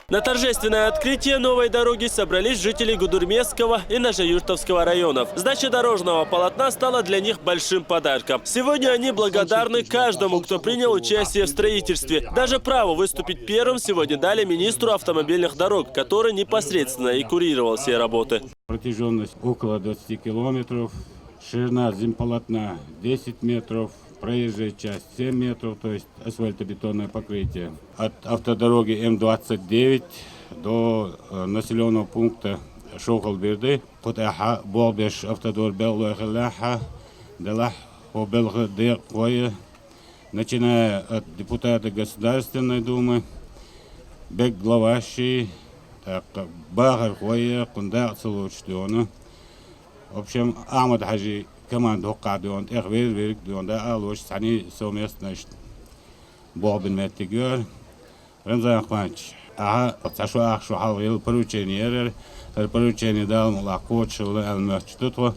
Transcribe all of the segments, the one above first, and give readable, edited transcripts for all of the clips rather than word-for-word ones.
На торжественное открытие новой дороги собрались жители Гудурмесского и Нажаюртовского районов. Сдача дорожного полотна стала для них большим подарком. Сегодня они благодарны каждому, кто принял участие в строительстве. Даже право выступить первым сегодня дали министру автомобильных дорог, который непосредственно и курировал все работы. Протяженность около 20 километров, ширина земполотна 10 метров. Проезжая часть 7 метров, то есть асфальтобетонное покрытие. От автодороги М-29 до населенного пункта Шохалберды. Кутаха Болбеш автодор Беллахаляха, Делах Обелгадер Кое. Начиная от депутата Государственной Думы, Бек Главаши, Багар Кое, Кундар Целучтиона. В общем, Ахмад Хаджи команда قاعدون إخبار بيرك دون ده أولوش ثاني سوميس نشت بابن متجر رمزان قانش تشوا شو حاول البروتشينير البروتشيني ده ملاقات شغل المشتتوا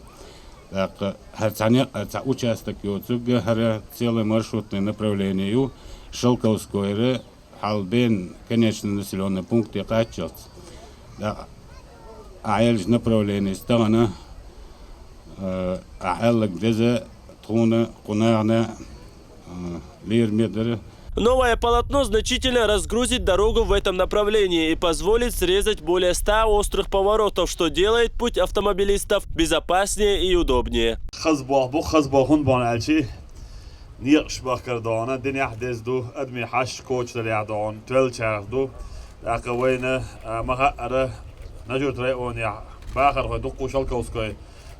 هر ثانية участок يوتزوج هر целый маршрутное направление Шелковское Халбен конечный населенный пункт Якачев да عيلج направление стана Новое полотно значительно разгрузит дорогу в этом направлении и позволит срезать более 100 острых поворотов, что делает путь автомобилистов безопаснее и удобнее.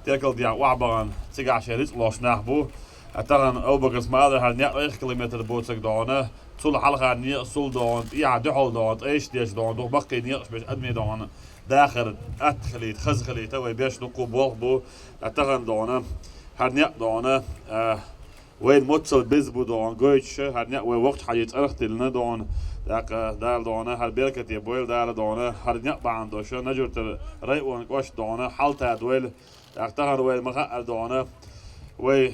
تاكل ديا وعبان تيجا شريط لاش نحبو اتغن او بقس ما هذا هالنيا 1 كيلومتر بوتسك دونه طول حلقه نيا صول دون يا دحول دون ايش ديش دون دو بقي نيا باش ادمي دون داخل ادخليت خزخليت تو باش نقو بو اتغن دونه هالنيا دونه وين موتسل بيزبو دون جويتش هالنيا وقت حاجه ارختلنا دون دار دونه هالبركه يبويل دار دونه هالنيا باندوش نجرت رايون قش دونه حالته دويل اختار وين مخا دونه وي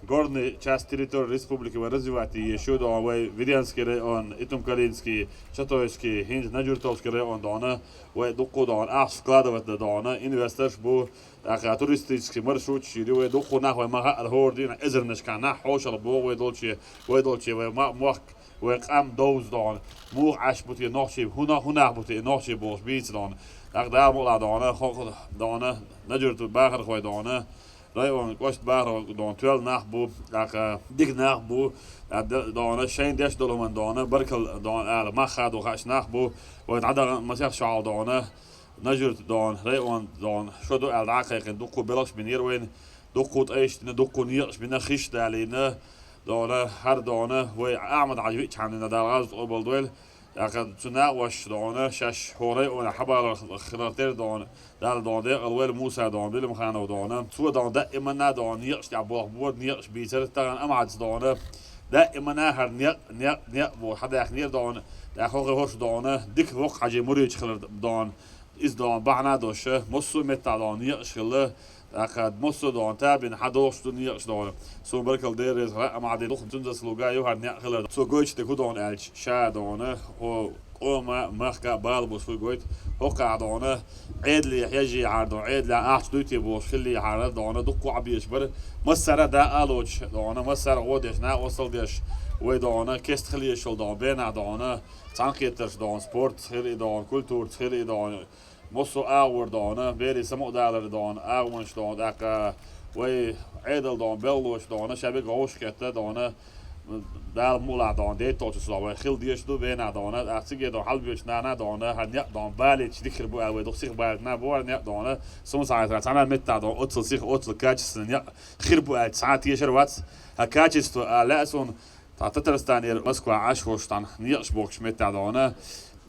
горный часть территории республики развивать еще до вой Видянский район, Итумкалинский, Чатойский, Хинж, Наджуртовский район дона, вой дуку дон, складывать дона, инвестор бу, туристический маршрут, вой дуку нахуй мага алхордина, эзернешка на хошал бу, вой долчи, вой мах, вой кам доуз дон, мух аш бути нохши, хуна бути нохши бош бийц дон, да мула дона, хок дона, Наджурту багар хой дона. رايون قشت بارو دون 12 نخبو ديك نخبو دون شين ديش دولو من دون بركل دون ما خادو خاش نخبو ويتعدى مسيح شعال دون نجرت دون رايون دون شدو العاقيق دوكو بلاش بنير وين دوكو تايش دوكو نيرش بنا خيش دالينا دون هر دون وي اعمد عجبي كان دالغاز قبل دويل لكن تناقش دونه شش حوري ولا حبار خرطير دون دال دون ده الويل موسى دون بيلم خانو دونه سو دون دائما دون يقش يعبوه بود يقش بيتر تغن امعد دونه دائما هر نيق بو حدا يخنير دون اخو هوش دونه ديك وق حاجه مريج خلر دون از دون بعنا دوشه مصو متا دون يقش خله أخذ مصر دون تابين حدوش دنيا شدون سو بركل ديرز ما عاد يدخل تنزل لوجايو هرنيا خلر سو جويش تكودون ألش شادونه هو ما مخك بالبوس في جويت هو قاعدونه عيد لي يجي عردو عيد لي أحد دوتي بوش خلي عرض دونه دقوا عبيش بر مسرة دا ألوش دونه مسرة وديش نا وصل ديش ودونه كست خلي شل دون بين دونه تانكيترش دون سبورت خلي دون كولتور خلي دون مصو آور دونه بيري سمو دالر دون آونش دون داك وي عيدل دون بلوش دونه شبه غوش كته دونه دال مولا دون دي توش سوا خيل ديش دو بينا دونه اكسيجي دون حلبيش نانا دونه هنيا دون بالي تشديكر بو او دوسيخ بال نا بو نيا دونه سمو ساعات انا متا دون اوتل سيخ اوتل كاتش نيا خير بو ساعات يشر وات هكاتش تو لاسون تاترستانير مسكوا عاشوشتان نياش بوكش متا دونه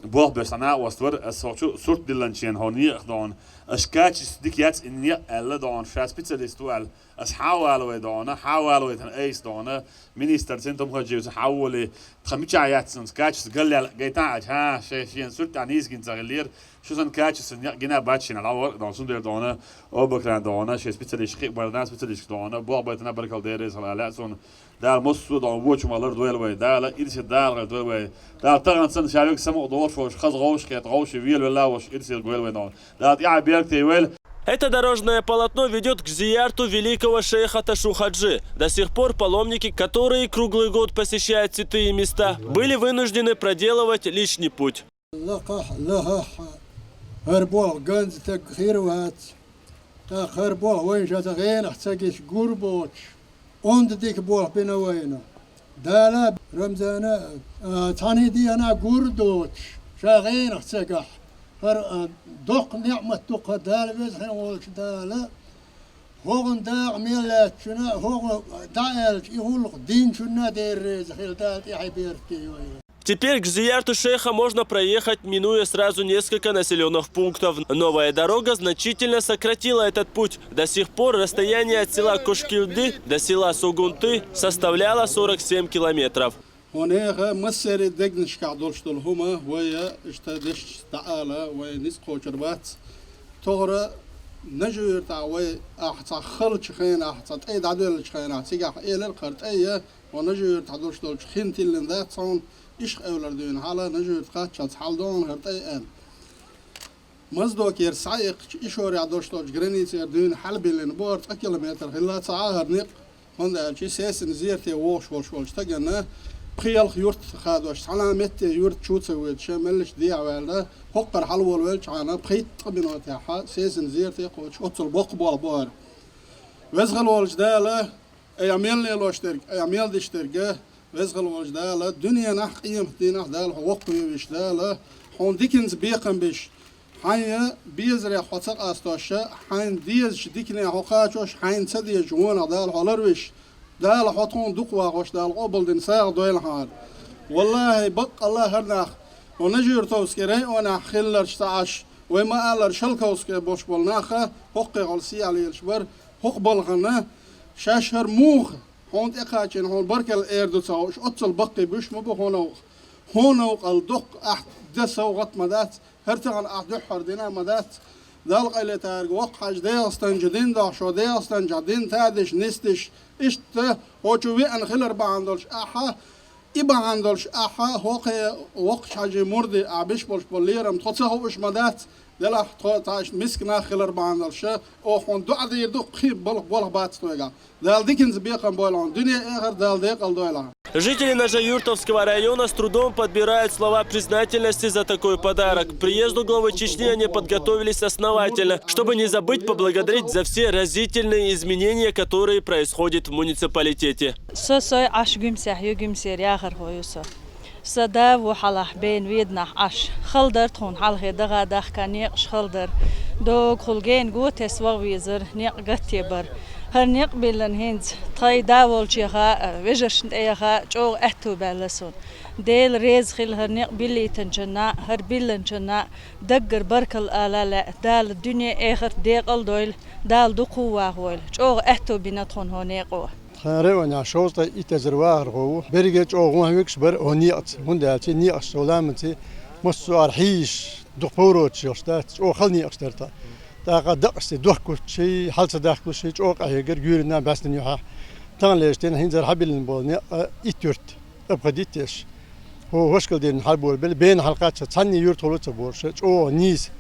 بوه بس أنا وستور صورت دلنشين هوني دون أشكاتش ديكيات إني ألا دون شاس بيتزا ديستوال أس حاولوا دونا حاولوا يتن أيس دونا مينيستر سنتم خجيوس حاولي تخميش عياتسن كاتش قال لي جيتاج ها شيء سرت عنيس جين زغلير شو سن كاتش جينا باتشين الأول دون سندر دونا أو بكران دونا شيء سبيتليش خيب برناس سبيتليش دونا بوا بيتنا بركال ديريس على لا سون دال مصو دون ووش مالر دويل وي دال إيش دال دويل وي دال تغن سن شارك سمو دور فوش خز غوش كات غوش ويل ولا وش إيش دويل وي دون دال يا بيرتي ويل. Это дорожное полотно ведет к зиярту великого шейха Ташу Хаджи. До сих пор паломники, которые круглый год посещают святые места, были вынуждены проделывать лишний путь. دوق نعمة تقدال بزحنا والشدالة هون داع ميلات شنا هون داعل يقول دين شنا دير زخيل دات يحبيرتي. Теперь к зиярту шейха можно проехать, минуя сразу несколько населенных пунктов. Новая дорога значительно сократила этот путь. До сих пор расстояние от села Кошкилды до села Сугунты составляло 47 километров. هناك مسير دقنش كعدولشتول هما ويا اشتدش تعالى ونسقو شربات تغرى نجور تعوي أحتا خلش خين أحتا تأيد عدول خين تيجح إلى القرط أيه ونجور تعدولشتول خين تلين ذات صون إيش أولر دون حالا نجور تقاتش حالدون هرت أي أن مزدوك يرسعيق إيشور عدولشتول جرينيت دون حلبي لين بورت أكيلومتر خلا تعاهر نق هندا شيء سياسن زيرتي ووش تجنا خيال خيورت خادوش علامات يورت شو تسوي شملش ديع ولا حقر حلو الولش عنا بخيت قبنات يا سيزن زيرتي قوش أتصل بقبل بار وزغل ولش داله أياميل ليلوشترك أياميل دشتركه وزغل ولش داله الدنيا نح قيم دينا داله وقوي وش داله حون ديكنز بيقم بيش حين بيزرع حصق أستوشة حين ديز ديكني حقاچوش حين سدي جوانا داله هالروش دال حطون دقوا غش دال قبل دين ساق دويل حال والله بق الله هرناخ ونجير توسكري وانا خلر شتعش وما قالر شلكوسكي بوش بولناخه حقي غلسي على الشبر حق بلغنا شاشر موخ هون اقاچن هون بركل ايردو تاوش اتصل بقي بش مبو هونو قال دق احد دسو غط مدات هرتغن احد حر دينا مدات دال قيل تارج وقحج دي استنجدين دا شو دي استنجدين تادش نستش اشت هوچوي ان خلر باندلش احا باندلش احا هوق وقش حاجه مرد ابش بولش بوليرم تخصه هوش مدات دلا تاش مسكنا خلر باندلش او خون دو ادي دو خيب بول بات تويغا دال ديكنز بيقم بولون دنيا اخر دال ديقل دويلا. Жители Ножа-Юртовского района с трудом подбирают слова признательности за такой подарок. К приезду главы Чечни они подготовились основательно, чтобы не забыть поблагодарить за все разительные изменения, которые происходят в муниципалитете. صداو حلح بين ويدنا عش خلدر تون حلقة دغا دخ كنيقش خلدر دو خلقين قوتس وغويزر نيق قتيبر هر نيق بيلن هنز تاي داول جيغا ويجرشن ايغا جو احتو بالسون ديل ريز خيل هر نيق بيلي تنجنا هر بيلن جنا دقر بركل آلالا دال الدنيا ايغر ديقل دويل دال دو قوة غويل جو احتو بيناتون هونيقو خيرنا شوطة يتزروار هو برجع أو هيكش بر هنيات هنداتي نيات سلامتي مسوار حيش دكتوروت شوستات أو خلني أكثرتا تاقد دقست دكتور شيء حالة دكتور شيء أو قهيجر جورنا بس نيوها تانليشتين هنزر حبل بولني إتورت أبغديتش هو وشكل دين حلبول بين حلقات تصني يورتولوت بورش أو نيس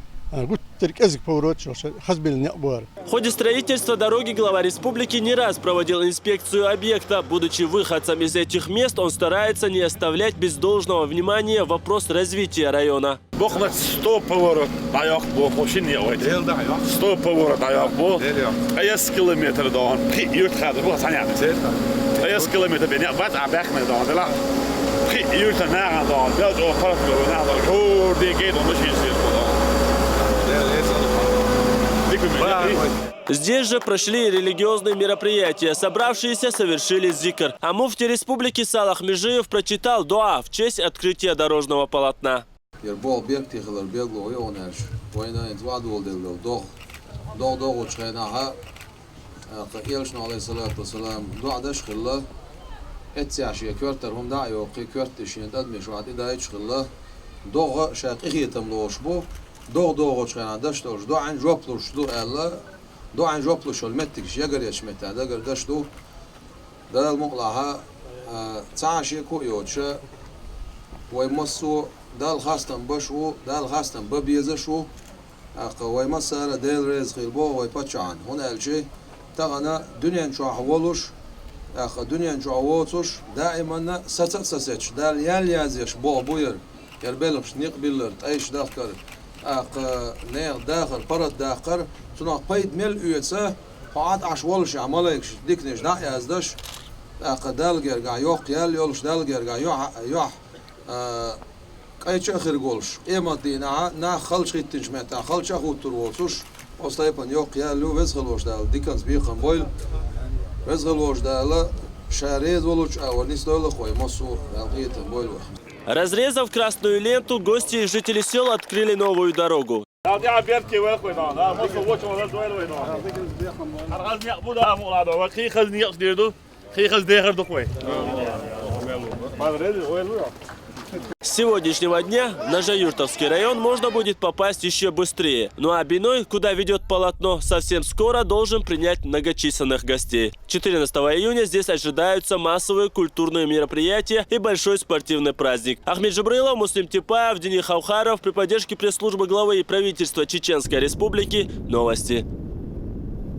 В ходе строительства дороги глава республики не раз проводил инспекцию объекта. Будучи выходцем из этих мест, он старается не оставлять без должного внимания вопрос развития района. 100 поворот, 100 поворот, 1 километр дон. Километр беня бат абахна дон. لا يورتا ناغا دون. بلد او فرق ناغا. هو دي جيت Здесь же прошли религиозные мероприятия. Собравшиеся совершили зикр. А муфти республики Салах Межиев прочитал дуа в честь открытия дорожного полотна. قيلشنا عليه الصلاة والسلام دعاء دشخ الله اتسعشي كورتر هم دعاء يوقي كورتشين تدمش وعد إذا يدشخ الله دوغ شاقيه تملوش بو دوغ شخنا دشتوش دو عن جوبلوش دو الله دو عن جوبلوش المتكش يقر يشمتا دقر دشتو ده المقلعها تعشي كو يوتشا ويمسو دال خاستن بشو دال خاستن ببيزشو ويمسا ديل ريز خيلبو ويباتشان هنا الشي تغنى دنيا شو حولوش دنيا شو عوضوش دائما ساتش دال يال يازيش بو بوير يربلش نقبلر تعيش داخل نير داخل برد داخل تنا قيد مل يوتسا قعد عشولش عملكش ديكنش دا يازدش دال جرجع يوق يال يولش دال جرجع يوح قيتش آخر قولش إما دينا نا خلش خيتنش متا خلش أخوت تروسوش أستايبان يوق يالو وزغلوش دال ديكنز بيخن بويل وزغلوش دال شاريز ولوش أورنيس دول خوي مصو القيت بويل. Разрезав красную ленту, гости и жители сел открыли новую дорогу. С сегодняшнего дня на Жаюртовский район можно будет попасть еще быстрее. Ну а Биной, куда ведет полотно, совсем скоро должен принять многочисленных гостей. 14 июня здесь ожидаются массовые культурные мероприятия и большой спортивный праздник. Ахмед Жабрилов, Муслим Типаев, Денис Хаухаров при поддержке пресс-службы главы и правительства Чеченской Республики. Новости.